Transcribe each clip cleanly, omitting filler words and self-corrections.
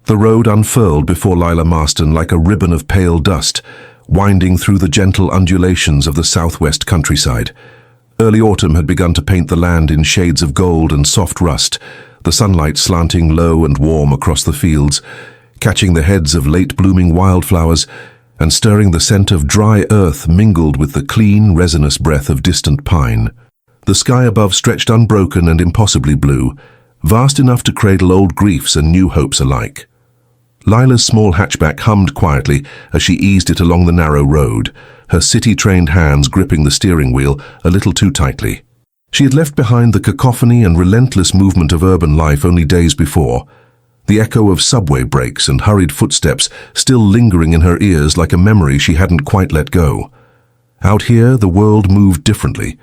The road unfurled before Lila Marston like a ribbon of pale dust, winding through the gentle undulations of the southwest countryside. Early autumn had begun to paint the land in shades of gold and soft rust, the sunlight slanting low and warm across the fields, catching the heads of late-blooming wildflowers and stirring the scent of dry earth mingled with the clean, resinous breath of distant pine. The sky above stretched unbroken and impossibly blue, vast enough to cradle old griefs and new hopes alike. Lila's small hatchback hummed quietly as she eased it along the narrow road, her city-trained hands gripping the steering wheel a little too tightly. She had left behind the cacophony and relentless movement of urban life only days before, the echo of subway brakes and hurried footsteps still lingering in her ears like a memory she hadn't quite let go. Out here, the world moved differently.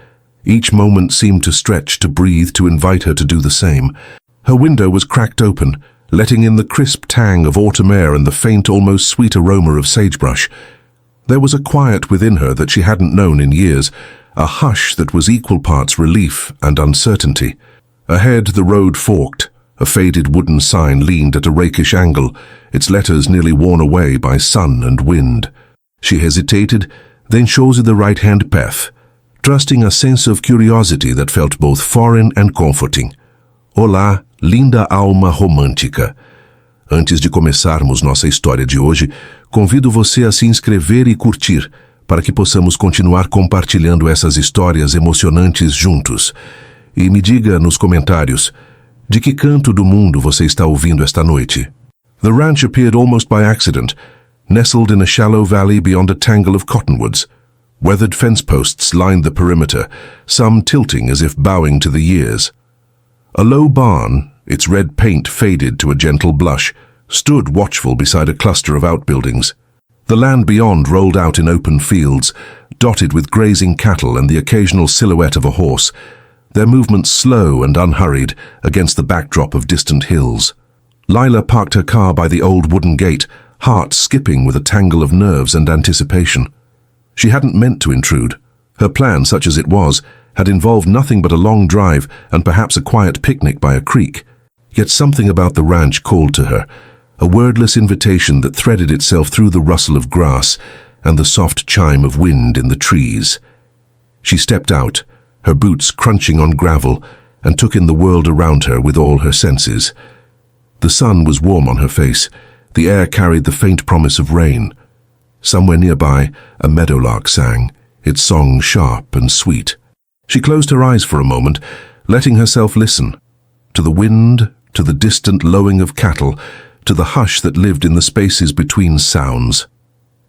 Each moment seemed to stretch, to breathe, to invite her to do the same. Her window was cracked open, letting in the crisp tang of autumn air and the faint, almost sweet aroma of sagebrush. There was a quiet within her that she hadn't known in years, a hush that was equal parts relief and uncertainty. Ahead, the road forked. A faded wooden sign leaned at a rakish angle, its letters nearly worn away by sun and wind. She hesitated, then chose the right-hand path, trusting a sense of curiosity that felt both foreign and comforting. Olá, linda alma romântica. Antes de começarmos nossa história de hoje, convido você a se inscrever e curtir, para que possamos continuar compartilhando essas histórias emocionantes juntos. E me diga nos comentários, de que canto do mundo você está ouvindo esta noite? The ranch appeared almost by accident, nestled in a shallow valley beyond a tangle of cottonwoods. Weathered fence posts lined the perimeter, some tilting as if bowing to the years. A low barn, its red paint faded to a gentle blush, stood watchful beside a cluster of outbuildings. The land beyond rolled out in open fields, dotted with grazing cattle and the occasional silhouette of a horse, their movements slow and unhurried against the backdrop of distant hills. Lila parked her car by the old wooden gate, heart skipping with a tangle of nerves and anticipation. She hadn't meant to intrude. Her plan, such as it was, had involved nothing but a long drive and perhaps a quiet picnic by a creek. Yet something about the ranch called to her, a wordless invitation that threaded itself through the rustle of grass and the soft chime of wind in the trees. She stepped out, her boots crunching on gravel, and took in the world around her with all her senses. The sun was warm on her face. The air carried the faint promise of rain. Somewhere nearby, a meadowlark sang, its song sharp and sweet. She closed her eyes for a moment, letting herself listen. To the wind, to the distant lowing of cattle, to the hush that lived in the spaces between sounds.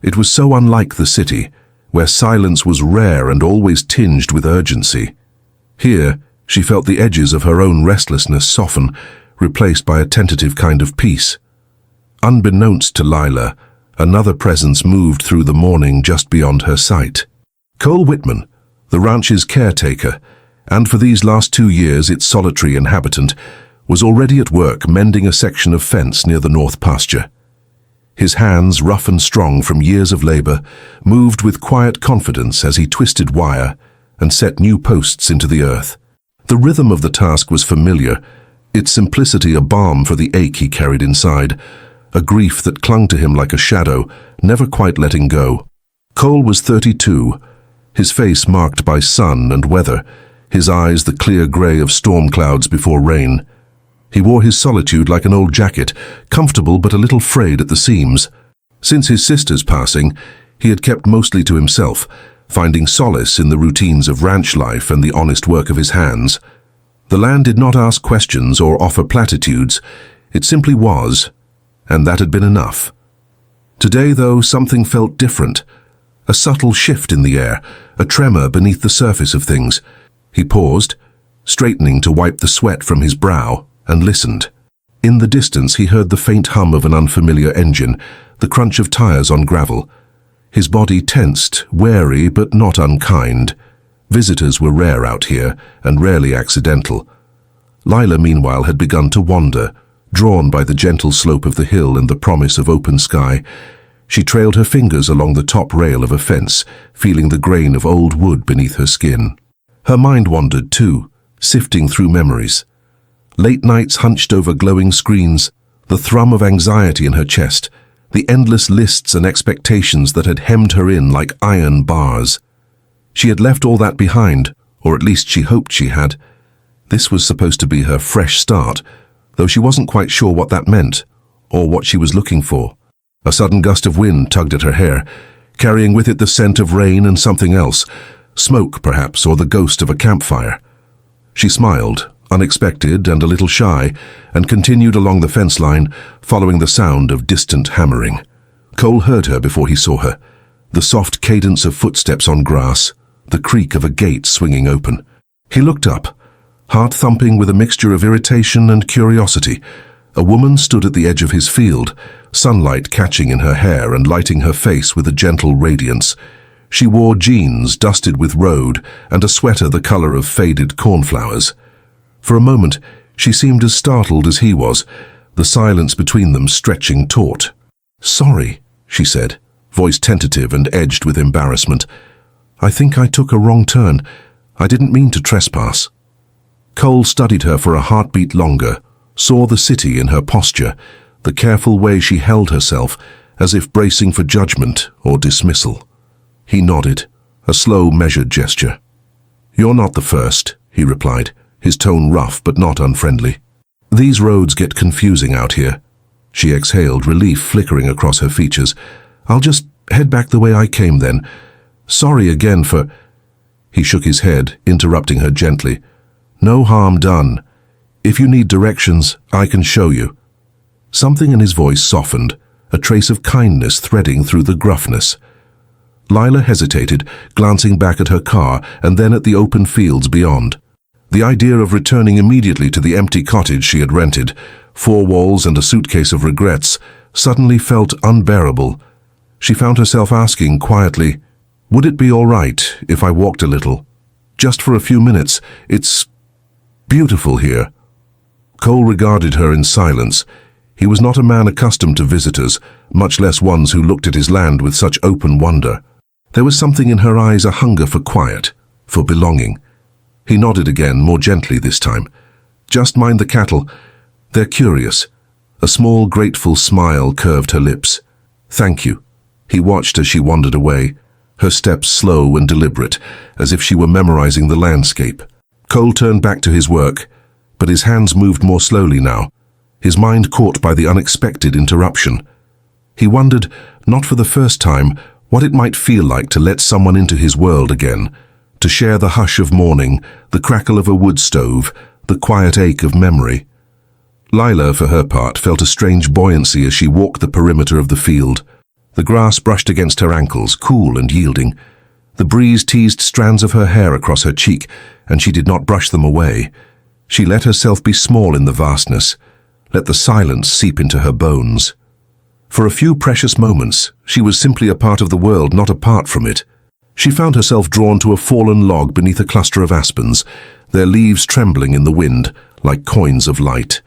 It was so unlike the city, where silence was rare and always tinged with urgency. Here, she felt the edges of her own restlessness soften, replaced by a tentative kind of peace. Unbeknownst to Lila, another presence moved through the morning just beyond her sight. Cole Whitman, the ranch's caretaker, and for these last 2 years its solitary inhabitant, was already at work mending a section of fence near the north pasture. His hands, rough and strong from years of labor, moved with quiet confidence as he twisted wire and set new posts into the earth. The rhythm of the task was familiar, its simplicity a balm for the ache he carried inside, a grief that clung to him like a shadow, never quite letting go. Cole was 32, his face marked by sun and weather, his eyes the clear gray of storm clouds before rain. He wore his solitude like an old jacket, comfortable but a little frayed at the seams. Since his sister's passing, he had kept mostly to himself, finding solace in the routines of ranch life and the honest work of his hands. The land did not ask questions or offer platitudes. It simply was, and that had been enough. Today, though, something felt different. A subtle shift in the air, a tremor beneath the surface of things. He paused, straightening to wipe the sweat from his brow, and listened. In the distance he heard the faint hum of an unfamiliar engine, the crunch of tires on gravel. His body tensed, wary but not unkind. Visitors were rare out here, and rarely accidental. Lila, meanwhile, had begun to wander, drawn by the gentle slope of the hill and the promise of open sky. She trailed her fingers along the top rail of a fence, feeling the grain of old wood beneath her skin. Her mind wandered too, sifting through memories. Late nights hunched over glowing screens, the thrum of anxiety in her chest, the endless lists and expectations that had hemmed her in like iron bars. She had left all that behind, or at least she hoped she had. This was supposed to be her fresh start, though she wasn't quite sure what that meant, or what she was looking for. A sudden gust of wind tugged at her hair, carrying with it the scent of rain and something else, smoke perhaps, or the ghost of a campfire. She smiled, unexpected and a little shy, and continued along the fence line, following the sound of distant hammering. Cole heard her before he saw her, the soft cadence of footsteps on grass, the creak of a gate swinging open. He looked up, heart thumping with a mixture of irritation and curiosity. A woman stood at the edge of his field, sunlight catching in her hair and lighting her face with a gentle radiance. She wore jeans dusted with road and a sweater the color of faded cornflowers. For a moment, she seemed as startled as he was, the silence between them stretching taut. "Sorry," she said, voice tentative and edged with embarrassment. "I think I took a wrong turn. I didn't mean to trespass." Cole studied her for a heartbeat longer, saw the city in her posture, the careful way she held herself, as if bracing for judgment or dismissal. He nodded, a slow, measured gesture. "You're not the first," he replied, his tone rough but not unfriendly. "These roads get confusing out here." She exhaled, relief flickering across her features. "I'll just head back the way I came then. Sorry again for—" He shook his head, interrupting her gently. "No harm done. If you need directions, I can show you." Something in his voice softened, a trace of kindness threading through the gruffness. Lila hesitated, glancing back at her car and then at the open fields beyond. The idea of returning immediately to the empty cottage she had rented, 4 walls and a suitcase of regrets, suddenly felt unbearable. She found herself asking quietly, "Would it be all right if I walked a little? Just for a few minutes. It's beautiful here." Cole regarded her in silence. He was not a man accustomed to visitors, much less ones who looked at his land with such open wonder. There was something in her eyes, a hunger for quiet, for belonging. He nodded again, more gently this time. "Just mind the cattle. They're curious." A small, grateful smile curved her lips. "Thank you." He watched as she wandered away, her steps slow and deliberate, as if she were memorizing the landscape. Cole turned back to his work, but his hands moved more slowly now, his mind caught by the unexpected interruption. He wondered, not for the first time, what it might feel like to let someone into his world again, to share the hush of morning, the crackle of a wood stove, the quiet ache of memory. Lila, for her part, felt a strange buoyancy as she walked the perimeter of the field. The grass brushed against her ankles, cool and yielding. The breeze teased strands of her hair across her cheek, and she did not brush them away. She let herself be small in the vastness, let the silence seep into her bones. For a few precious moments, she was simply a part of the world, not apart from it. She found herself drawn to a fallen log beneath a cluster of aspens, their leaves trembling in the wind like coins of light.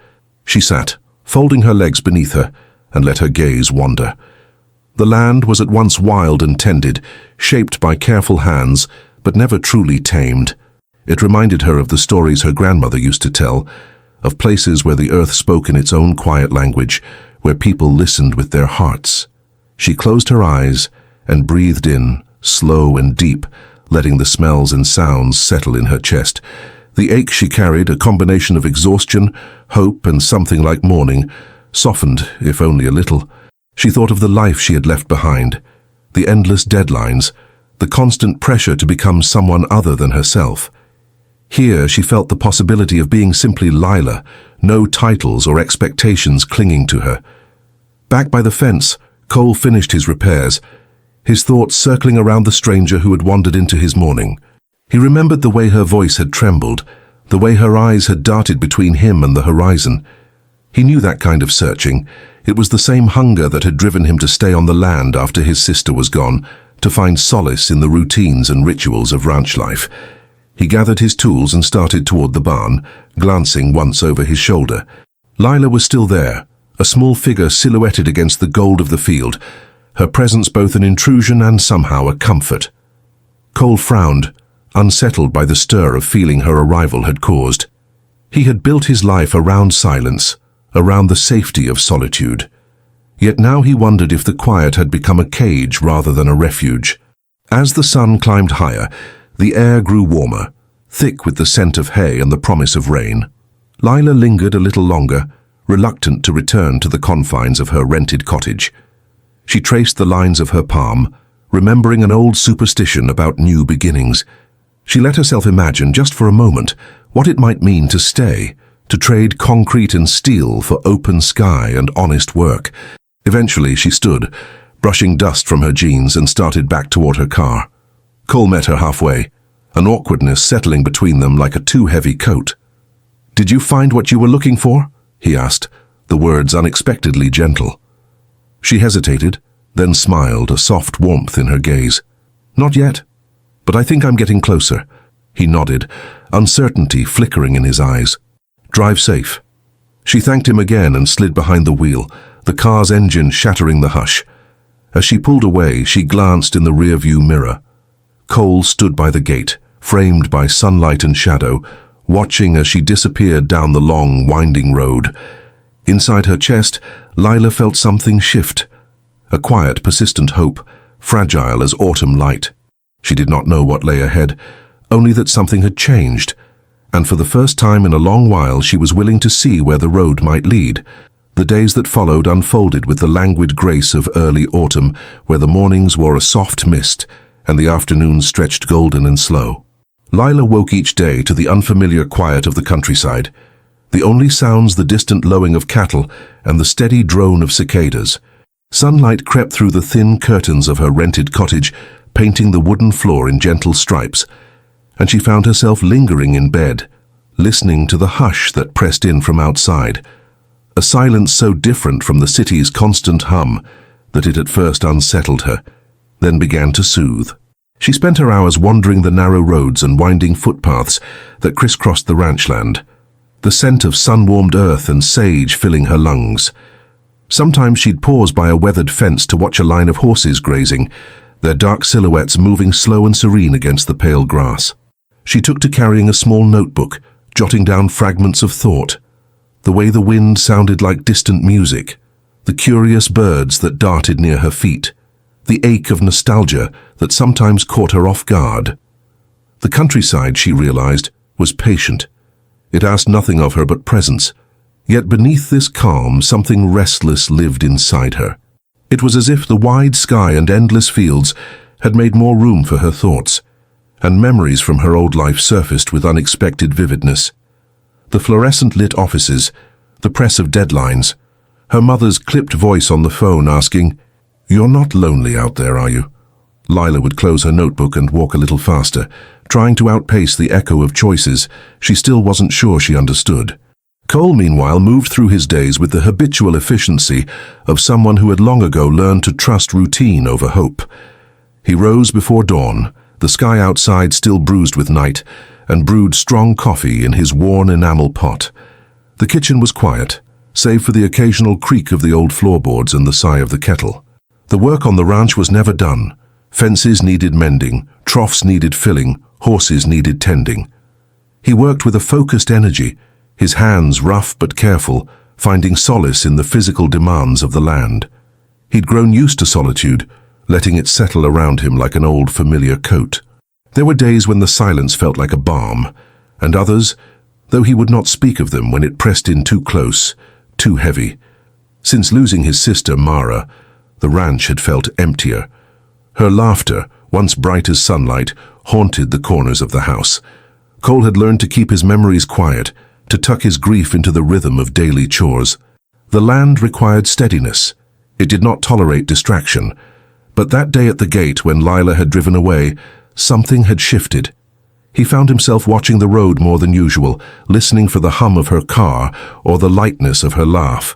She sat, folding her legs beneath her, and let her gaze wander. The land was at once wild and tended, shaped by careful hands, but never truly tamed. It reminded her of the stories her grandmother used to tell, of places where the earth spoke in its own quiet language, where people listened with their hearts. She closed her eyes and breathed in, slow and deep, letting the smells and sounds settle in her chest. The ache she carried, a combination of exhaustion, hope, and something like mourning, softened, if only a little. She thought of the life she had left behind, the endless deadlines, the constant pressure to become someone other than herself. Here she felt the possibility of being simply Lila, no titles or expectations clinging to her. Back by the fence, Cole finished his repairs, his thoughts circling around the stranger who had wandered into his morning. He remembered the way her voice had trembled, the way her eyes had darted between him and the horizon. He knew that kind of searching. It was the same hunger that had driven him to stay on the land after his sister was gone, to find solace in the routines and rituals of ranch life. He gathered his tools and started toward the barn, glancing once over his shoulder. Lila was still there, a small figure silhouetted against the gold of the field, her presence both an intrusion and somehow a comfort. Cole frowned, unsettled by the stir of feeling her arrival had caused. He had built his life around silence, around the safety of solitude. Yet now he wondered if the quiet had become a cage rather than a refuge. As the sun climbed higher, the air grew warmer, thick with the scent of hay and the promise of rain. Lila lingered a little longer, reluctant to return to the confines of her rented cottage. She traced the lines of her palm, remembering an old superstition about new beginnings. She let herself imagine, just for a moment, what it might mean to stay, to trade concrete and steel for open sky and honest work. Eventually she stood, brushing dust from her jeans, and started back toward her car. Cole met her halfway, an awkwardness settling between them like a too heavy coat. "Did you find what you were looking for?" he asked, the words unexpectedly gentle. She hesitated, then smiled, a soft warmth in her gaze. "Not yet, but I think I'm getting closer." He nodded, uncertainty flickering in his eyes. "Drive safe." She thanked him again and slid behind the wheel, the car's engine shattering the hush. As she pulled away, she glanced in the rearview mirror. Cole stood by the gate, framed by sunlight and shadow, watching as she disappeared down the long, winding road. Inside her chest, Lila felt something shift. A quiet, persistent hope, fragile as autumn light. She did not know what lay ahead, only that something had changed, and for the first time in a long while she was willing to see where the road might lead. The days that followed unfolded with the languid grace of early autumn, where the mornings wore a soft mist and the afternoons stretched golden and slow. Lila woke each day to the unfamiliar quiet of the countryside, the only sounds the distant lowing of cattle and the steady drone of cicadas. Sunlight crept through the thin curtains of her rented cottage, painting the wooden floor in gentle stripes, and she found herself lingering in bed, listening to the hush that pressed in from outside, a silence so different from the city's constant hum that it at first unsettled her, then began to soothe. She spent her hours wandering the narrow roads and winding footpaths that crisscrossed the ranchland, the scent of sun-warmed earth and sage filling her lungs. Sometimes she'd pause by a weathered fence to watch a line of horses grazing, their dark silhouettes moving slow and serene against the pale grass. She took to carrying a small notebook, jotting down fragments of thought, the way the wind sounded like distant music, the curious birds that darted near her feet, the ache of nostalgia that sometimes caught her off guard. The countryside, she realized, was patient. It asked nothing of her but presence, yet beneath this calm something restless lived inside her. It was as if the wide sky and endless fields had made more room for her thoughts, and memories from her old life surfaced with unexpected vividness. The fluorescent-lit offices, the press of deadlines, her mother's clipped voice on the phone asking, "You're not lonely out there, are you?" Lila would close her notebook and walk a little faster, trying to outpace the echo of choices she still wasn't sure she understood. Cole, meanwhile, moved through his days with the habitual efficiency of someone who had long ago learned to trust routine over hope. He rose before dawn, the sky outside still bruised with night, and brewed strong coffee in his worn enamel pot. The kitchen was quiet, save for the occasional creak of the old floorboards and the sigh of the kettle. The work on the ranch was never done. Fences needed mending, troughs needed filling, horses needed tending. He worked with a focused energy, his hands rough but careful, finding solace in the physical demands of the land. He'd grown used to solitude, letting it settle around him like an old familiar coat. There were days when the silence felt like a balm, and others, though he would not speak of them, when it pressed in too close, too heavy. Since losing his sister, Mara, the ranch had felt emptier. Her laughter, once bright as sunlight, haunted the corners of the house. Cole had learned to keep his memories quiet, to tuck his grief into the rhythm of daily chores. The land required steadiness. It did not tolerate distraction. But that day at the gate, when Lila had driven away, something had shifted. He found himself watching the road more than usual, listening for the hum of her car or the lightness of her laugh.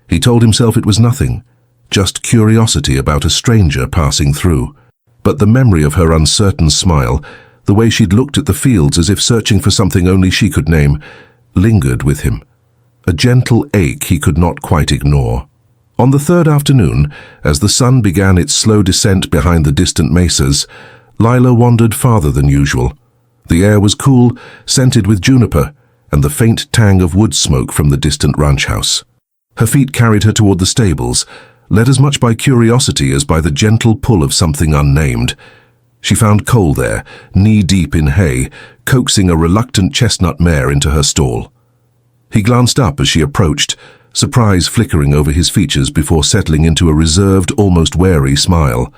He told himself it was nothing, just curiosity about a stranger passing through. But the memory of her uncertain smile, the way she'd looked at the fields as if searching for something only she could name, lingered with him. A gentle ache he could not quite ignore. On the third afternoon, as the sun began its slow descent behind the distant mesas, Lila wandered farther than usual. The air was cool, scented with juniper, and the faint tang of wood smoke from the distant ranch house. Her feet carried her toward the stables, led as much by curiosity as by the gentle pull of something unnamed. She found Cole there, knee-deep in hay, coaxing a reluctant chestnut mare into her stall. He glanced up as she approached, surprise flickering over his features before settling into a reserved, almost wary smile.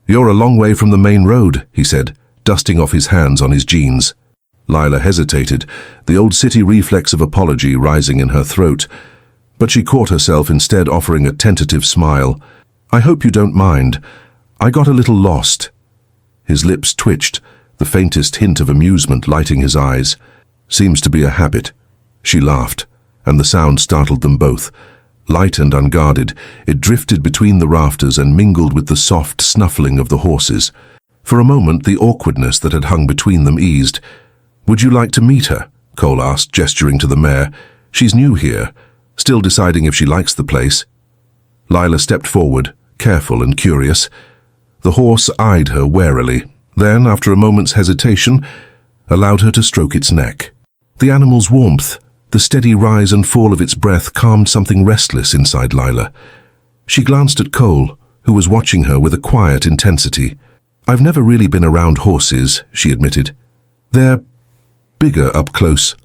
"You're a long way from the main road," he said, dusting off his hands on his jeans. Lila hesitated, the old city reflex of apology rising in her throat, but she caught herself instead offering a tentative smile. "I hope you don't mind. I got a little lost." His lips twitched, the faintest hint of amusement lighting his eyes. "Seems to be a habit." She laughed, and the sound startled them both. Light and unguarded, it drifted between the rafters and mingled with the soft snuffling of the horses. For a moment, the awkwardness that had hung between them eased. "Would you like to meet her?" Cole asked, gesturing to the mare. "She's new here, still deciding if she likes the place." Lila stepped forward, careful and curious. The horse eyed her warily, then, after a moment's hesitation, allowed her to stroke its neck. The animal's warmth, the steady rise and fall of its breath calmed something restless inside Lila. She glanced at Cole, who was watching her with a quiet intensity. "I've never really been around horses," she admitted. "They're bigger up close."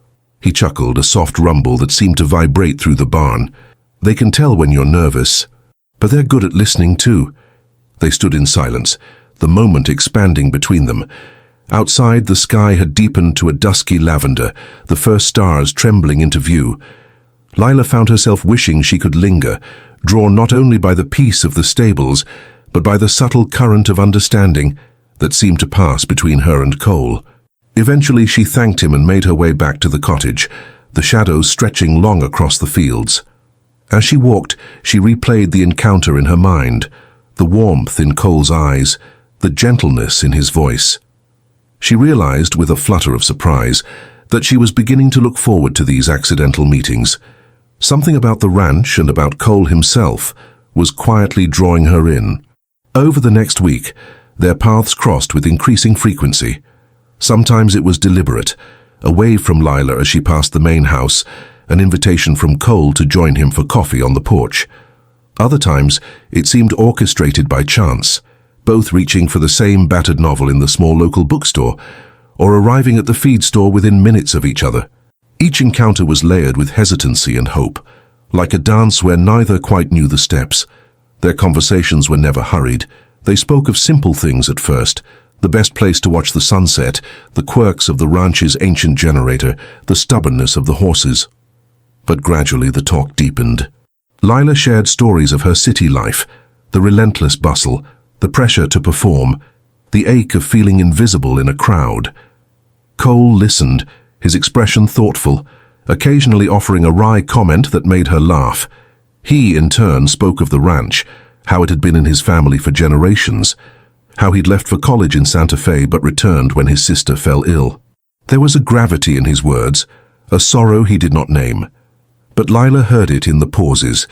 He chuckled, a soft rumble that seemed to vibrate through the barn. "They can tell when you're nervous, but they're good at listening too." They stood in silence, the moment expanding between them. Outside, the sky had deepened to a dusky lavender, the first stars trembling into view. Lila found herself wishing she could linger, drawn not only by the peace of the stables, but by the subtle current of understanding that seemed to pass between her and Cole. Eventually she thanked him and made her way back to the cottage, the shadows stretching long across the fields. As she walked, she replayed the encounter in her mind, the warmth in Cole's eyes, the gentleness in his voice. She realized, with a flutter of surprise, that she was beginning to look forward to these accidental meetings. Something about the ranch and about Cole himself was quietly drawing her in. Over the next week, their paths crossed with increasing frequency. Sometimes it was deliberate, away from Lila as she passed the main house, an invitation from Cole to join him for coffee on the porch. Other times, it seemed orchestrated by chance, both reaching for the same battered novel in the small local bookstore, or arriving at the feed store within minutes of each other. Each encounter was layered with hesitancy and hope, like a dance where neither quite knew the steps. Their conversations were never hurried. They spoke of simple things at first, the best place to watch the sunset, the quirks of the ranch's ancient generator, the stubbornness of the horses. But gradually the talk deepened. Lila shared stories of her city life, the relentless bustle, the pressure to perform, the ache of feeling invisible in a crowd. Cole listened, his expression thoughtful, occasionally offering a wry comment that made her laugh. He, in turn, spoke of the ranch, how it had been in his family for generations, how he'd left for college in Santa Fe but returned when his sister fell ill. There was a gravity in his words, a sorrow he did not name. But Lila heard it in the pauses,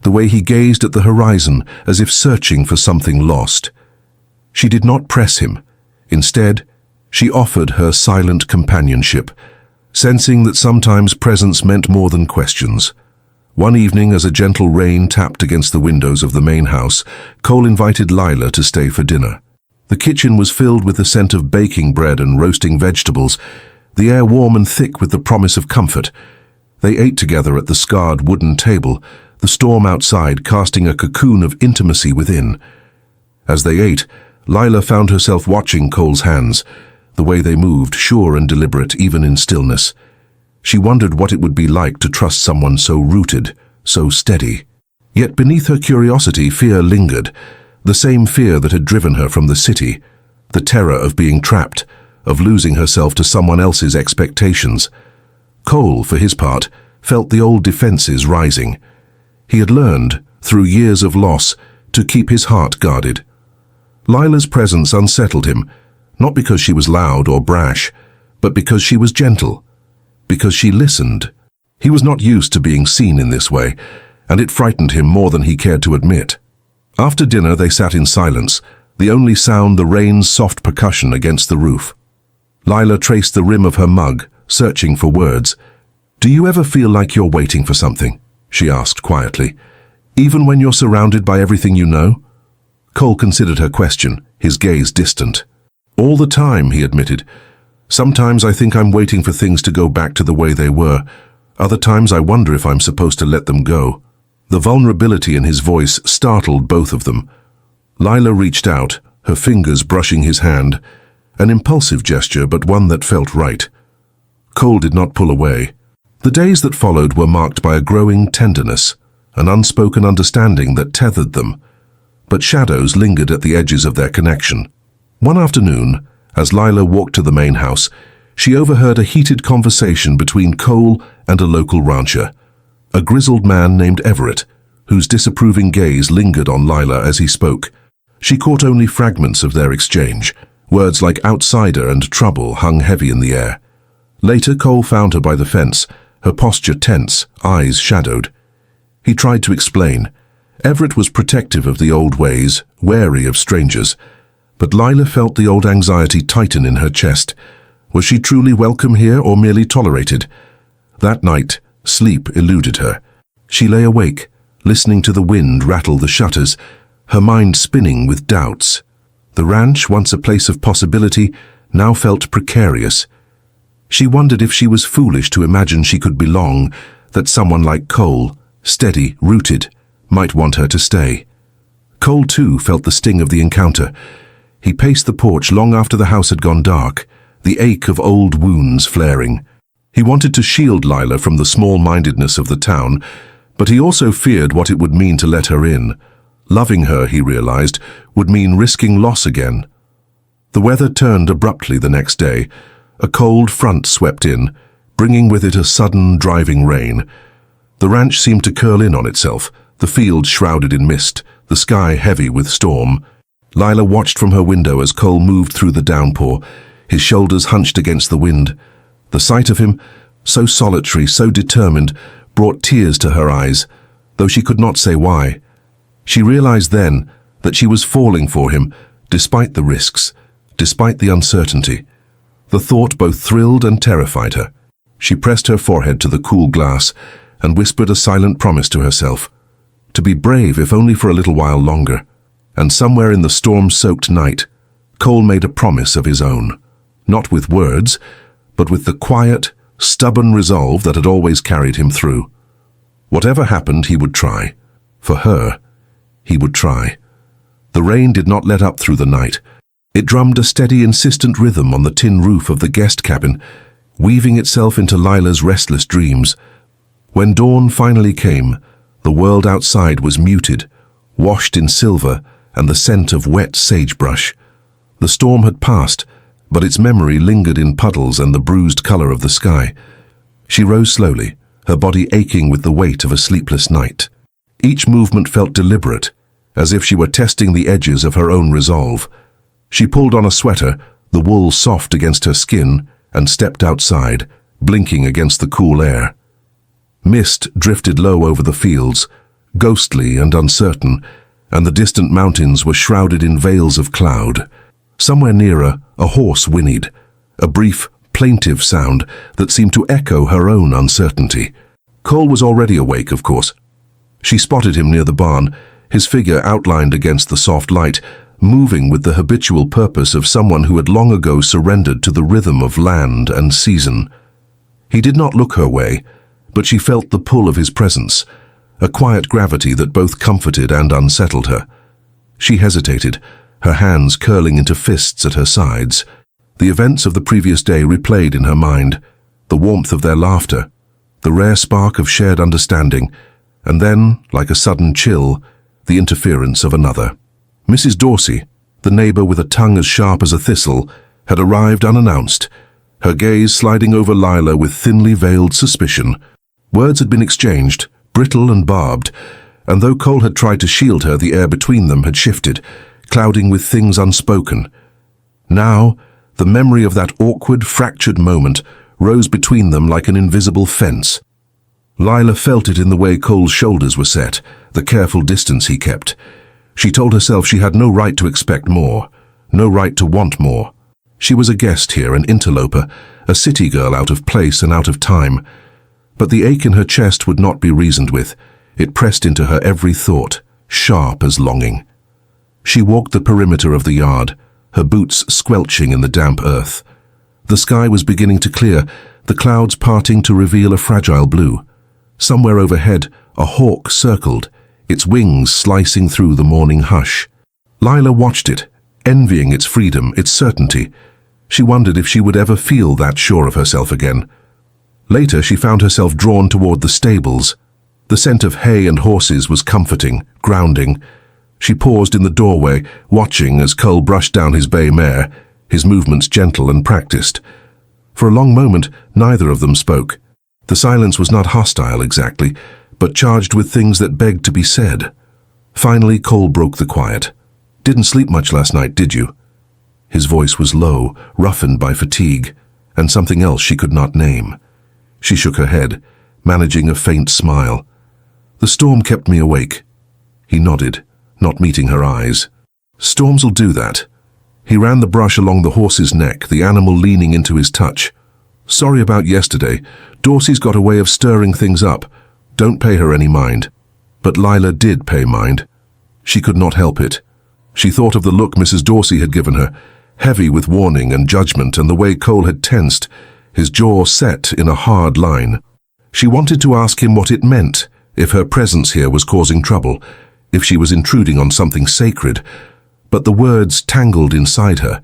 the way he gazed at the horizon as if searching for something lost. She did not press him. Instead, she offered her silent companionship, sensing that sometimes presence meant more than questions. One evening, as a gentle rain tapped against the windows of the main house, Cole invited Lila to stay for dinner. The kitchen was filled with the scent of baking bread and roasting vegetables, the air warm and thick with the promise of comfort. They ate together at the scarred wooden table, the storm outside casting a cocoon of intimacy within. As they ate, Lila found herself watching Cole's hands, the way they moved, sure and deliberate even in stillness. She wondered what it would be like to trust someone so rooted, so steady. Yet beneath her curiosity, fear lingered, the same fear that had driven her from the city, the terror of being trapped, of losing herself to someone else's expectations. Cole, for his part, felt the old defenses rising. He had learned, through years of loss, to keep his heart guarded. Lila's presence unsettled him, not because she was loud or brash, but because she was gentle, because she listened. He was not used to being seen in this way, and it frightened him more than he cared to admit. After dinner they sat in silence, the only sound the rain's soft percussion against the roof. Lila traced the rim of her mug, searching for words. "Do you ever feel like you're waiting for something?" she asked quietly. "Even when you're surrounded by everything you know?" Cole considered her question, his gaze distant. "All the time," he admitted. "Sometimes I think I'm waiting for things to go back to the way they were. Other times I wonder if I'm supposed to let them go." The vulnerability in his voice startled both of them. Lila reached out, her fingers brushing his hand, an impulsive gesture but one that felt right. Cole did not pull away. The days that followed were marked by a growing tenderness, an unspoken understanding that tethered them. But shadows lingered at the edges of their connection. One afternoon, as Lila walked to the main house, she overheard a heated conversation between Cole and a local rancher, a grizzled man named Everett, whose disapproving gaze lingered on Lila as he spoke. She caught only fragments of their exchange. Words like outsider and trouble hung heavy in the air. Later, Cole found her by the fence, her posture tense, eyes shadowed. He tried to explain. Everett was protective of the old ways, wary of strangers. But Lila felt the old anxiety tighten in her chest. Was she truly welcome here or merely tolerated? That night, sleep eluded her. She lay awake, listening to the wind rattle the shutters, her mind spinning with doubts. The ranch, once a place of possibility, now felt precarious. She wondered if she was foolish to imagine she could belong, that someone like Cole, steady, rooted, might want her to stay. Cole, too, felt the sting of the encounter. He paced the porch long after the house had gone dark, the ache of old wounds flaring. He wanted to shield Lila from the small-mindedness of the town, but he also feared what it would mean to let her in. Loving her, he realized, would mean risking loss again. The weather turned abruptly the next day. A cold front swept in, bringing with it a sudden, driving rain. The ranch seemed to curl in on itself, the fields shrouded in mist, the sky heavy with storm. Lila watched from her window as Cole moved through the downpour, his shoulders hunched against the wind. The sight of him, so solitary, so determined, brought tears to her eyes, though she could not say why. She realized then that she was falling for him, despite the risks, despite the uncertainty. The thought both thrilled and terrified her. She pressed her forehead to the cool glass and whispered a silent promise to herself, to be brave if only for a little while longer. And somewhere in the storm-soaked night, Cole made a promise of his own, not with words, but with the quiet, stubborn resolve that had always carried him through. Whatever happened, he would try. For her, he would try. The rain did not let up through the night. It drummed a steady, insistent rhythm on the tin roof of the guest cabin, weaving itself into Lila's restless dreams. When dawn finally came, the world outside was muted, washed in silver and the scent of wet sagebrush. The storm had passed, but its memory lingered in puddles and the bruised color of the sky. She rose slowly, her body aching with the weight of a sleepless night. Each movement felt deliberate, as if she were testing the edges of her own resolve. She pulled on a sweater, the wool soft against her skin, and stepped outside, blinking against the cool air. Mist drifted low over the fields, ghostly and uncertain, and the distant mountains were shrouded in veils of cloud. Somewhere nearer, a horse whinnied, a brief, plaintive sound that seemed to echo her own uncertainty. Cole was already awake, of course. She spotted him near the barn, his figure outlined against the soft light, moving with the habitual purpose of someone who had long ago surrendered to the rhythm of land and season. He did not look her way, but she felt the pull of his presence, a quiet gravity that both comforted and unsettled her. She hesitated, her hands curling into fists at her sides. The events of the previous day replayed in her mind, the warmth of their laughter, the rare spark of shared understanding, and then, like a sudden chill, the interference of another. Mrs. Dorsey, the neighbor with a tongue as sharp as a thistle, had arrived unannounced, her gaze sliding over Lila with thinly veiled suspicion. Words had been exchanged, brittle and barbed, and though Cole had tried to shield her, the air between them had shifted, clouding with things unspoken. Now, the memory of that awkward, fractured moment rose between them like an invisible fence. Lila felt it in the way Cole's shoulders were set, the careful distance he kept. She told herself she had no right to expect more, no right to want more. She was a guest here, an interloper, a city girl out of place and out of time. But the ache in her chest would not be reasoned with. It pressed into her every thought, sharp as longing. She walked the perimeter of the yard, her boots squelching in the damp earth. The sky was beginning to clear, the clouds parting to reveal a fragile blue. Somewhere overhead, a hawk circled, its wings slicing through the morning hush. Lila watched it, envying its freedom, its certainty. She wondered if she would ever feel that sure of herself again. Later, she found herself drawn toward the stables. The scent of hay and horses was comforting, grounding. She paused in the doorway, watching as Cole brushed down his bay mare, his movements gentle and practiced. For a long moment, neither of them spoke. The silence was not hostile exactly, but charged with things that begged to be said. Finally, Cole broke the quiet. "Didn't sleep much last night, did you?" His voice was low, roughened by fatigue, and something else she could not name. She shook her head, managing a faint smile. "The storm kept me awake." He nodded, not meeting her eyes. "Storms'll do that." He ran the brush along the horse's neck, the animal leaning into his touch. "Sorry about yesterday. Dorsey's got a way of stirring things up. Don't pay her any mind." But Lila did pay mind. She could not help it. She thought of the look Mrs. Dorsey had given her, heavy with warning and judgment, and the way Cole had tensed, his jaw set in a hard line. She wanted to ask him what it meant, if her presence here was causing trouble, if she was intruding on something sacred, but the words tangled inside her.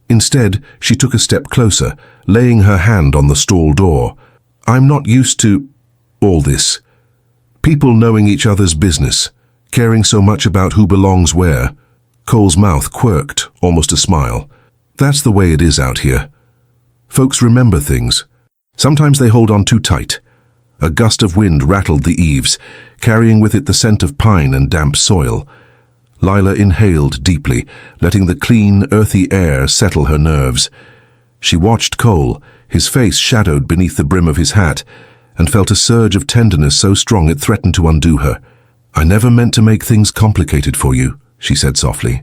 Instead, she took a step closer, laying her hand on the stall door. "I'm not used to all this. People knowing each other's business, caring so much about who belongs where." Cole's mouth quirked, almost a smile. "That's the way it is out here. Folks remember things. Sometimes they hold on too tight." A gust of wind rattled the eaves, carrying with it the scent of pine and damp soil. Lila inhaled deeply, letting the clean, earthy air settle her nerves. She watched Cole, his face shadowed beneath the brim of his hat, and felt a surge of tenderness so strong it threatened to undo her. "I never meant to make things complicated for you," she said softly.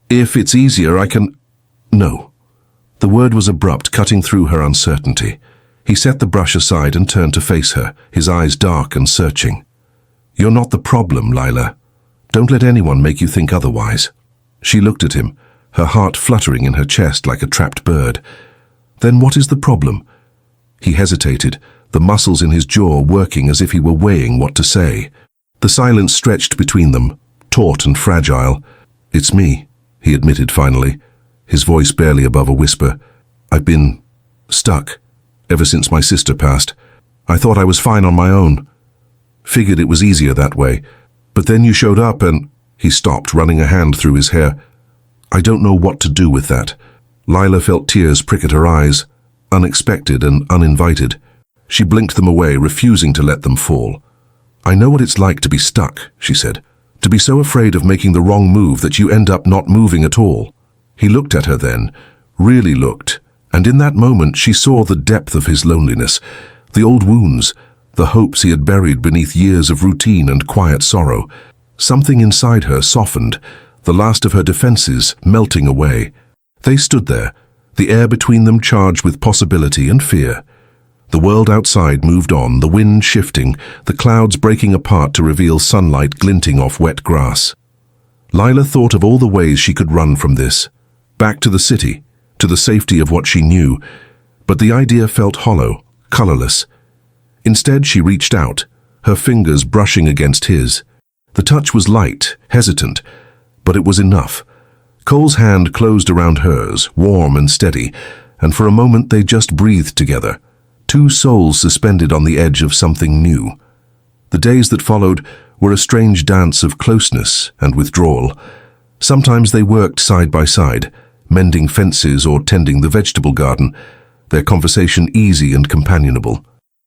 "If it's easier, I can—" "No." The word was abrupt, cutting through her uncertainty. He set the brush aside and turned to face her, his eyes dark and searching. "You're not the problem, Lila. Don't let anyone make you think otherwise." She looked at him, her heart fluttering in her chest like a trapped bird. "Then what is the problem?" He hesitated, the muscles in his jaw working as if he were weighing what to say. The silence stretched between them, taut and fragile. "It's me," he admitted finally, his voice barely above a whisper. "I've been stuck ever since my sister passed. I thought I was fine on my own. Figured it was easier that way. But then you showed up and—" He stopped, running a hand through his hair. "I don't know what to do with that." Lila felt tears prick at her eyes, unexpected and uninvited. She blinked them away, refusing to let them fall. "I know what it's like to be stuck," she said. "To be so afraid of making the wrong move that you end up not moving at all." He looked at her then, really looked, and in that moment she saw the depth of his loneliness, the old wounds, the hopes he had buried beneath years of routine and quiet sorrow. Something inside her softened, the last of her defenses melting away. They stood there, the air between them charged with possibility and fear. The world outside moved on, the wind shifting, the clouds breaking apart to reveal sunlight glinting off wet grass. Lila thought of all the ways she could run from this, back to the city, to the safety of what she knew, but the idea felt hollow, colorless. Instead, she reached out, her fingers brushing against his. The touch was light, hesitant, but it was enough. Cole's hand closed around hers, warm and steady, and for a moment they just breathed together, two souls suspended on the edge of something new. The days that followed were a strange dance of closeness and withdrawal. Sometimes they worked side by side, mending fences or tending the vegetable garden, their conversation easy and companionable.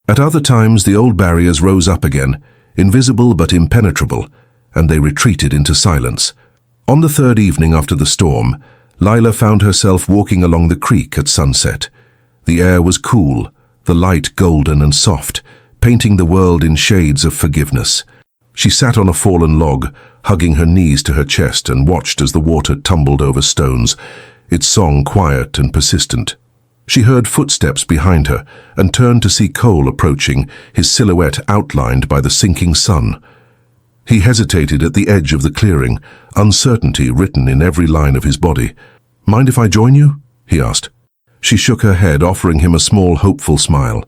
At other times, the old barriers rose up again, invisible but impenetrable, and they retreated into silence. On the third evening after the storm, Lila found herself walking along the creek at sunset. The air was cool, the light golden and soft, painting the world in shades of forgiveness. She sat on a fallen log, hugging her knees to her chest, and watched as the water tumbled over stones, its song quiet and persistent. She heard footsteps behind her and turned to see Cole approaching, his silhouette outlined by the sinking sun. He hesitated at the edge of the clearing, uncertainty written in every line of his body. "Mind if I join you?" he asked. She shook her head, offering him a small, hopeful smile.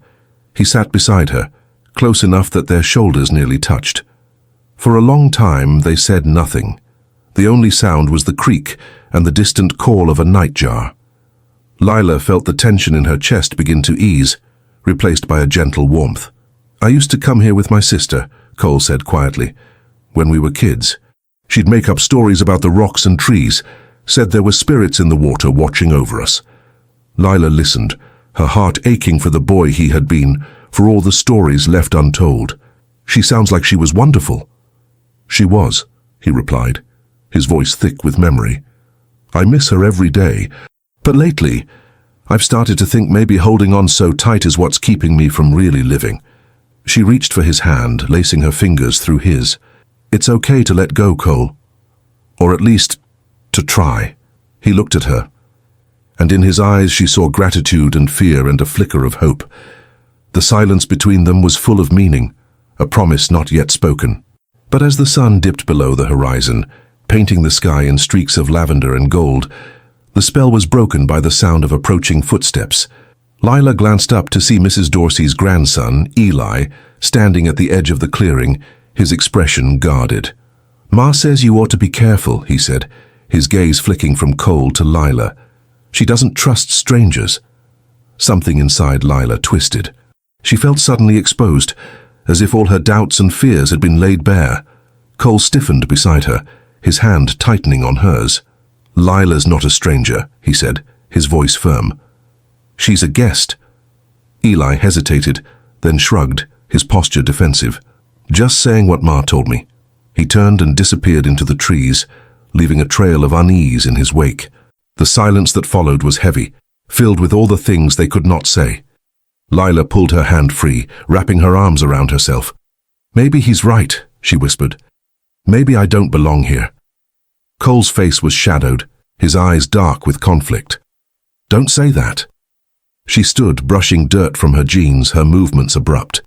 He sat beside her, close enough that their shoulders nearly touched. For a long time they said nothing. The only sound was the creak and the distant call of a nightjar. Lila felt the tension in her chest begin to ease, replaced by a gentle warmth. "I used to come here with my sister," Cole said quietly. "When we were kids. She'd make up stories about the rocks and trees, said there were spirits in the water watching over us." Lila listened, her heart aching for the boy he had been, for all the stories left untold. "She sounds like she was wonderful." "She was," he replied, his voice thick with memory. "I miss her every day, but lately I've started to think maybe holding on so tight is what's keeping me from really living." She reached for his hand, lacing her fingers through his. "It's okay to let go, Cole. Or at least, to try." He looked at her, and in his eyes she saw gratitude and fear and a flicker of hope. The silence between them was full of meaning, a promise not yet spoken. But as the sun dipped below the horizon, painting the sky in streaks of lavender and gold, the spell was broken by the sound of approaching footsteps. Lila glanced up to see Mrs. Dorsey's grandson, Eli, standing at the edge of the clearing, his expression guarded. "Ma says you ought to be careful," he said, his gaze flicking from Cole to Lila. "She doesn't trust strangers." Something inside Lila twisted. She felt suddenly exposed, as if all her doubts and fears had been laid bare. Cole stiffened beside her, his hand tightening on hers. "Lila's not a stranger," he said, his voice firm. "She's a guest." Eli hesitated, then shrugged, his posture defensive. "Just saying what Ma told me." He turned and disappeared into the trees, leaving a trail of unease in his wake. The silence that followed was heavy, filled with all the things they could not say. Lila pulled her hand free, wrapping her arms around herself. "Maybe he's right," she whispered. "Maybe I don't belong here." Cole's face was shadowed, his eyes dark with conflict. "Don't say that." She stood, brushing dirt from her jeans, her movements abrupt.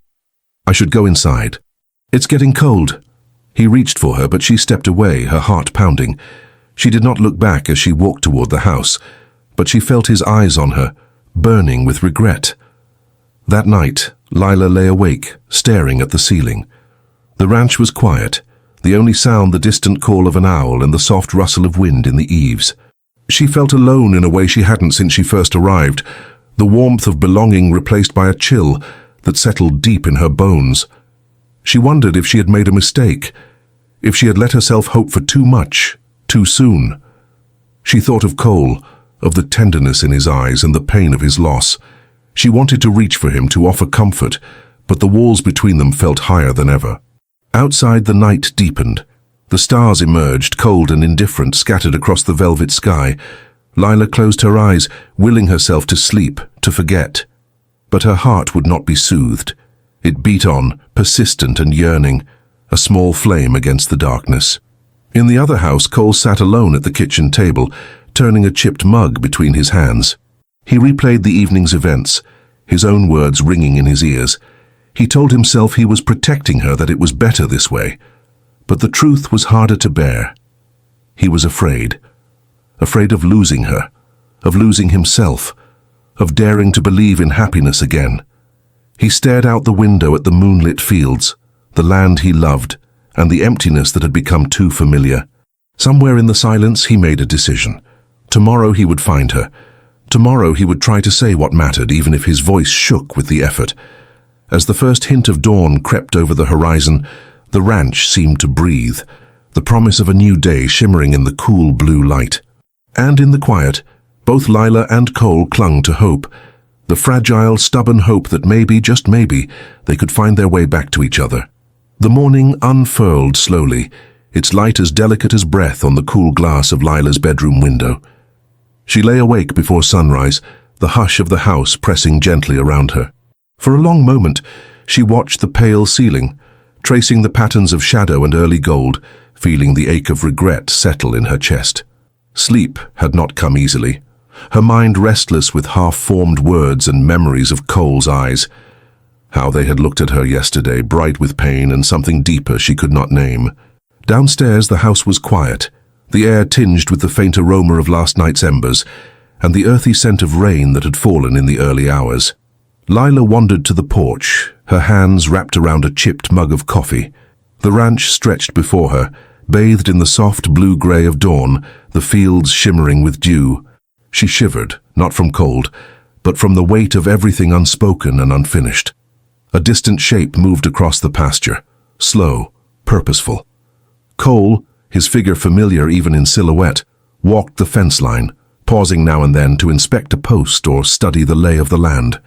"I should go inside. It's getting cold." He reached for her, but she stepped away, her heart pounding. She did not look back as she walked toward the house, but she felt his eyes on her, burning with regret. That night, Lila lay awake, staring at the ceiling. The ranch was quiet, the only sound the distant call of an owl and the soft rustle of wind in the eaves. She felt alone in a way she hadn't since she first arrived, the warmth of belonging replaced by a chill that settled deep in her bones. She wondered if she had made a mistake, if she had let herself hope for too much, too soon. She thought of Cole, of the tenderness in his eyes and the pain of his loss. She wanted to reach for him, to offer comfort, but the walls between them felt higher than ever. Outside, the night deepened. The stars emerged, cold and indifferent, scattered across the velvet sky. Lila closed her eyes, willing herself to sleep, to forget. But her heart would not be soothed. It beat on, persistent and yearning, a small flame against the darkness. In the other house, Cole sat alone at the kitchen table, turning a chipped mug between his hands. He replayed the evening's events, his own words ringing in his ears. He told himself he was protecting her, that it was better this way. But the truth was harder to bear. He was afraid of losing her, of losing himself, of daring to believe in happiness again. He stared out the window at the moonlit fields, the land he loved, and the emptiness that had become too familiar. Somewhere in the silence he made a decision. Tomorrow he would find her. Tomorrow he would try to say what mattered, even if his voice shook with the effort. As the first hint of dawn crept over the horizon, the ranch seemed to breathe, the promise of a new day shimmering in the cool blue light. And in the quiet, both Lila and Cole clung to hope, the fragile, stubborn hope that maybe, just maybe, they could find their way back to each other. The morning unfurled slowly, its light as delicate as breath on the cool glass of Lila's bedroom window. She lay awake before sunrise, the hush of the house pressing gently around her. For a long moment, she watched the pale ceiling, tracing the patterns of shadow and early gold, feeling the ache of regret settle in her chest. Sleep had not come easily. her mind restless with half-formed words and memories of Cole's eyes. How they had looked at her yesterday, bright with pain and something deeper she could not name. Downstairs the house was quiet, the air tinged with the faint aroma of last night's embers, and the earthy scent of rain that had fallen in the early hours. Lila wandered to the porch, her hands wrapped around a chipped mug of coffee. The ranch stretched before her, bathed in the soft blue-grey of dawn, the fields shimmering with dew. She shivered, not from cold, but from the weight of everything unspoken and unfinished. A distant shape moved across the pasture, slow, purposeful. Cole, his figure familiar even in silhouette, walked the fence line, pausing now and then to inspect a post or study the lay of the land.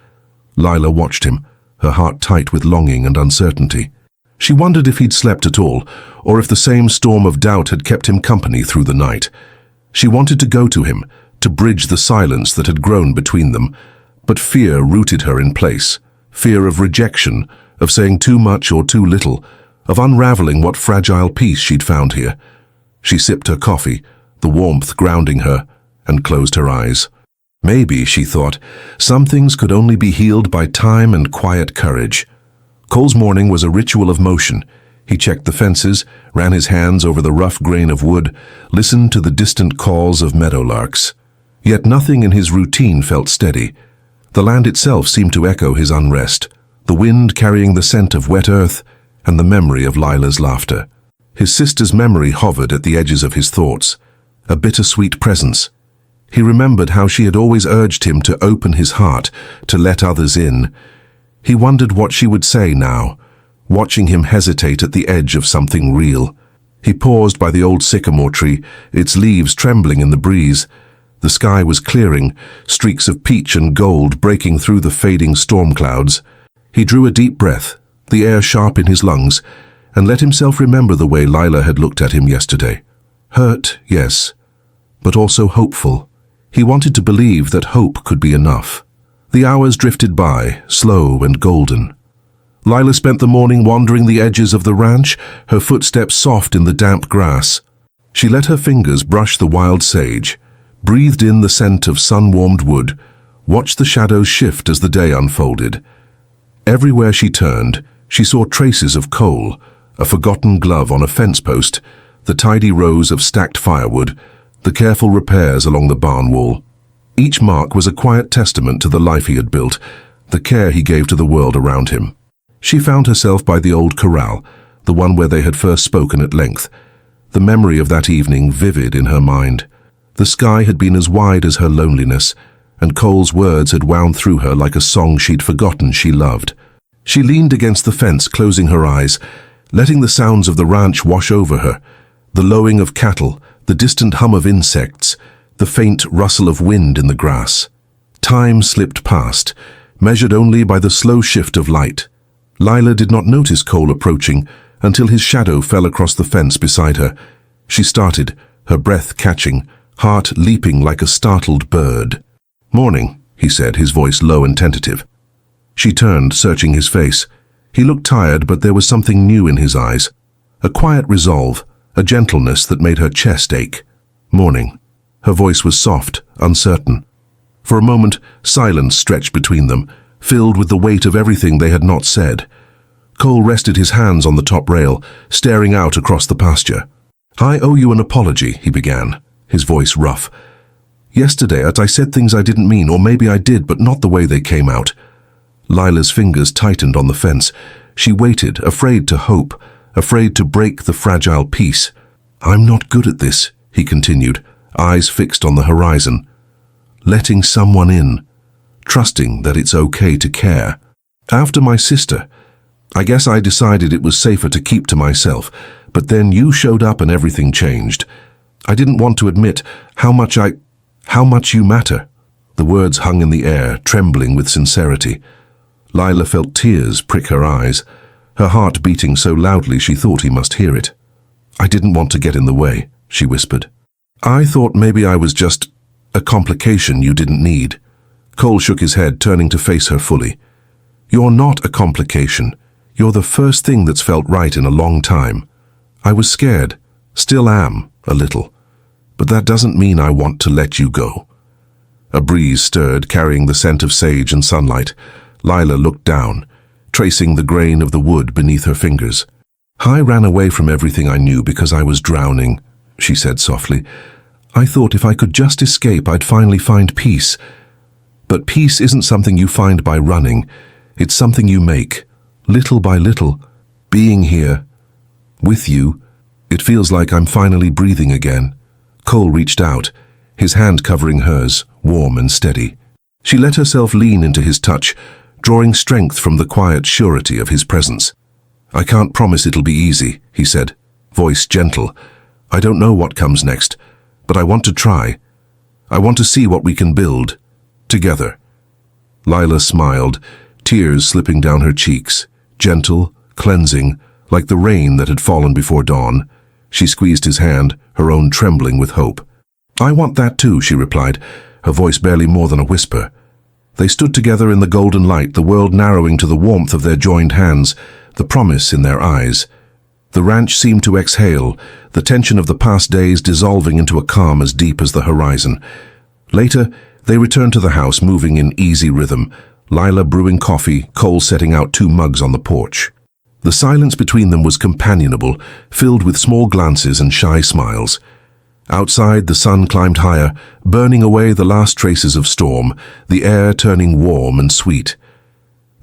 Lila watched him, her heart tight with longing and uncertainty. She wondered if he'd slept at all, or if the same storm of doubt had kept him company through the night. She wanted to go to him, to bridge the silence that had grown between them, but fear rooted her in place. Fear of rejection, of saying too much or too little, of unraveling what fragile peace she'd found here. She sipped her coffee, the warmth grounding her, and closed her eyes. Maybe, she thought, some things could only be healed by time and quiet courage. Cole's morning was a ritual of motion. He checked the fences, ran his hands over the rough grain of wood, listened to the distant calls of meadowlarks. Yet nothing in his routine felt steady. The land itself seemed to echo his unrest, the wind carrying the scent of wet earth and the memory of Lila's laughter. His sister's memory hovered at the edges of his thoughts, a bittersweet presence. He remembered how she had always urged him to open his heart, to let others in. He wondered what she would say now, watching him hesitate at the edge of something real. He paused by the old sycamore tree, its leaves trembling in the breeze. The sky was clearing, streaks of peach and gold breaking through the fading storm clouds. He drew a deep breath, the air sharp in his lungs, and let himself remember the way Lila had looked at him yesterday. Hurt, yes, but also hopeful. He wanted to believe that hope could be enough. The hours drifted by, slow and golden. Lila spent the morning wandering the edges of the ranch, her footsteps soft in the damp grass. She let her fingers brush the wild sage, breathed in the scent of sun-warmed wood, watched the shadows shift as the day unfolded. Everywhere she turned, she saw traces of Cole, a forgotten glove on a fence post, the tidy rows of stacked firewood, the careful repairs along the barn wall. Each mark was a quiet testament to the life he had built, the care he gave to the world around him. She found herself by the old corral, the one where they had first spoken at length, the memory of that evening vivid in her mind. The sky had been as wide as her loneliness, and Cole's words had wound through her like a song she'd forgotten she loved. She leaned against the fence, closing her eyes, letting the sounds of the ranch wash over her, the lowing of cattle, the distant hum of insects, the faint rustle of wind in the grass. Time slipped past, measured only by the slow shift of light. Lila did not notice Cole approaching until his shadow fell across the fence beside her. She started, her breath catching, heart leaping like a startled bird. "Morning," he said, his voice low and tentative. She turned, searching his face. He looked tired, but there was something new in his eyes. A quiet resolve, a gentleness that made her chest ache. "Morning." Her voice was soft, uncertain. For a moment, silence stretched between them, filled with the weight of everything they had not said. Cole rested his hands on the top rail, staring out across the pasture. "I owe you an apology," he began, his voice rough. "Yesterday, I said things I didn't mean, or maybe I did, but not the way they came out." Lila's fingers tightened on the fence. She waited, afraid to hope, afraid to break the fragile peace. "I'm not good at this," he continued, eyes fixed on the horizon. "Letting someone in, trusting that it's okay to care. After my sister, I guess I decided it was safer to keep to myself, but then you showed up and everything changed. I didn't want to admit how much you matter." The words hung in the air, trembling with sincerity. Lila felt tears prick her eyes, her heart beating so loudly she thought he must hear it. "I didn't want to get in the way," she whispered. "I thought maybe I was just a complication you didn't need." Cole shook his head, turning to face her fully. "You're not a complication. You're the first thing that's felt right in a long time. I was scared, still am, a little. But that doesn't mean I want to let you go." A breeze stirred, carrying the scent of sage and sunlight. Lila looked down, tracing the grain of the wood beneath her fingers. "I ran away from everything I knew because I was drowning," she said softly. "I thought if I could just escape, I'd finally find peace. But peace isn't something you find by running. It's something you make, little by little. Being here, with you, it feels like I'm finally breathing again." Cole reached out, his hand covering hers, warm and steady. She let herself lean into his touch, drawing strength from the quiet surety of his presence. "I can't promise it'll be easy," he said, voice gentle. "I don't know what comes next, but I want to try. I want to see what we can build, together." Lila smiled, tears slipping down her cheeks, gentle, cleansing, like the rain that had fallen before dawn. She squeezed his hand, her own trembling with hope. "I want that too," she replied, her voice barely more than a whisper. They stood together in the golden light, the world narrowing to the warmth of their joined hands, the promise in their eyes. The ranch seemed to exhale, the tension of the past days dissolving into a calm as deep as the horizon. Later, they returned to the house, moving in easy rhythm, Lila brewing coffee, Cole setting out 2 mugs on the porch. The silence between them was companionable, filled with small glances and shy smiles. Outside, the sun climbed higher, burning away the last traces of storm, the air turning warm and sweet.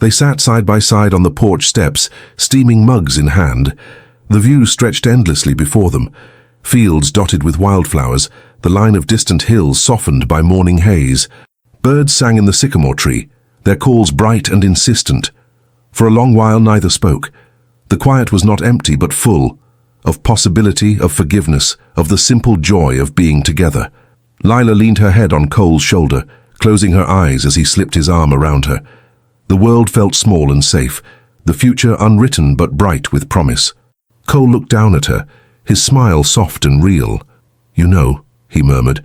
They sat side by side on the porch steps, steaming mugs in hand. The view stretched endlessly before them. Fields dotted with wildflowers, the line of distant hills softened by morning haze. Birds sang in the sycamore tree, their calls bright and insistent. For a long while neither spoke. The quiet was not empty but full, of possibility, of forgiveness, of the simple joy of being together. Lila leaned her head on Cole's shoulder, closing her eyes as he slipped his arm around her. The world felt small and safe, the future unwritten but bright with promise. Cole looked down at her, his smile soft and real. "You know," he murmured,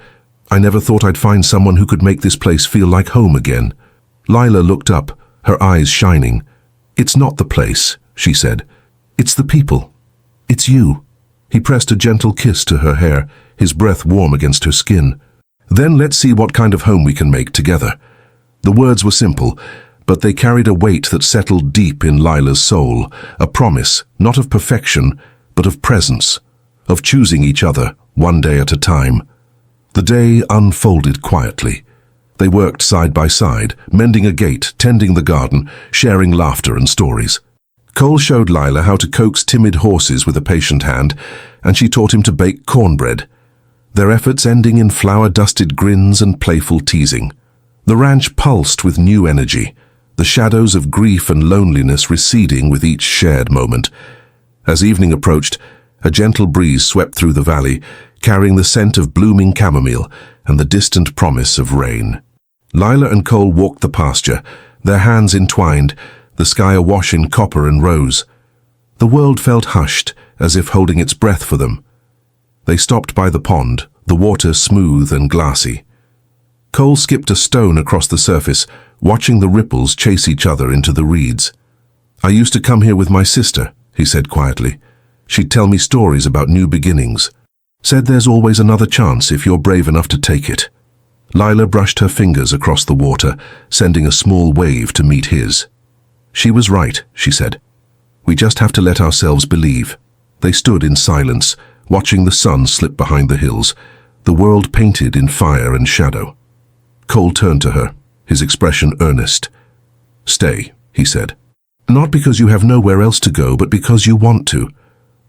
"I never thought I'd find someone who could make this place feel like home again." Lila looked up, her eyes shining. "It's not the place," she said. "It's the people. It's you." He pressed a gentle kiss to her hair, his breath warm against her skin. "Then let's see what kind of home we can make together." The words were simple, but they carried a weight that settled deep in Lila's soul, a promise, not of perfection, but of presence, of choosing each other, one day at a time. The day unfolded quietly. They worked side by side, mending a gate, tending the garden, sharing laughter and stories. Cole showed Lila how to coax timid horses with a patient hand, and she taught him to bake cornbread, their efforts ending in flour-dusted grins and playful teasing. The ranch pulsed with new energy, the shadows of grief and loneliness receding with each shared moment. As evening approached, a gentle breeze swept through the valley, carrying the scent of blooming chamomile and the distant promise of rain. Lila and Cole walked the pasture, their hands entwined, the sky awash in copper and rose. The world felt hushed, as if holding its breath for them. They stopped by the pond, the water smooth and glassy. Cole skipped a stone across the surface, watching the ripples chase each other into the reeds. "I used to come here with my sister," he said quietly. "She'd tell me stories about new beginnings. Said there's always another chance if you're brave enough to take it." Lila brushed her fingers across the water, sending a small wave to meet his. "She was right," she said. "We just have to let ourselves believe." They stood in silence, watching the sun slip behind the hills, the world painted in fire and shadow. Cole turned to her, his expression earnest. "Stay," he said. "Not because you have nowhere else to go, but because you want to."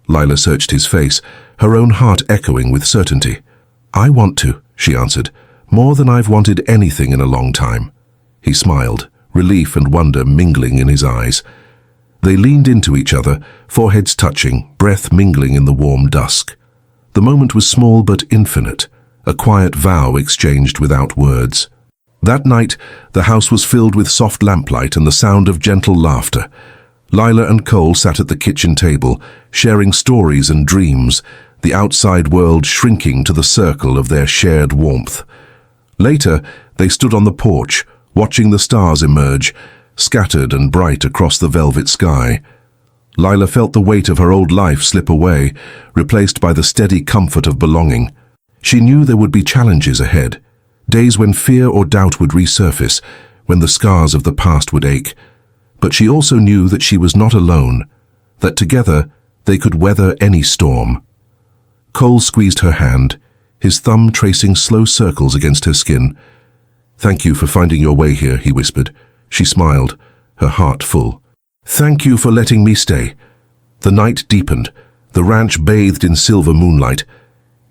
Lila searched his face, her own heart echoing with certainty. "I want to," she answered, "more than I've wanted anything in a long time." He smiled, relief and wonder mingling in his eyes. They leaned into each other, foreheads touching, breath mingling in the warm dusk. The moment was small but infinite, a quiet vow exchanged without words. That night, the house was filled with soft lamplight and the sound of gentle laughter. Lila and Cole sat at the kitchen table, sharing stories and dreams, the outside world shrinking to the circle of their shared warmth. Later, they stood on the porch, watching the stars emerge, scattered and bright across the velvet sky. Lila felt the weight of her old life slip away, replaced by the steady comfort of belonging. She knew there would be challenges ahead, Days when fear or doubt would resurface, when the scars of the past would ache. But she also knew that she was not alone, that together they could weather any storm. Cole squeezed her hand, his thumb tracing slow circles against her skin. "Thank you for finding your way here," he whispered. She smiled, her heart full. "Thank you for letting me stay." The night deepened, the ranch bathed in silver moonlight.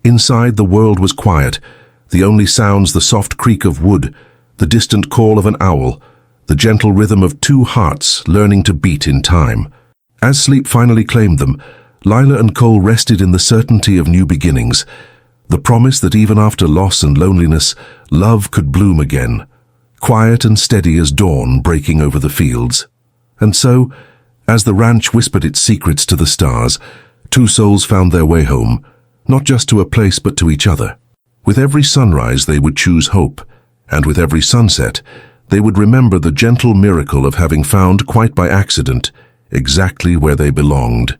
Inside, the world was quiet, the only sounds the soft creak of wood, the distant call of an owl, the gentle rhythm of two hearts learning to beat in time. As sleep finally claimed them, Lila and Cole rested in the certainty of new beginnings, the promise that even after loss and loneliness, love could bloom again, quiet and steady as dawn breaking over the fields. And so, as the ranch whispered its secrets to the stars, two souls found their way home, not just to a place but to each other. With every sunrise they would choose hope, and with every sunset they would remember the gentle miracle of having found, quite by accident, exactly where they belonged.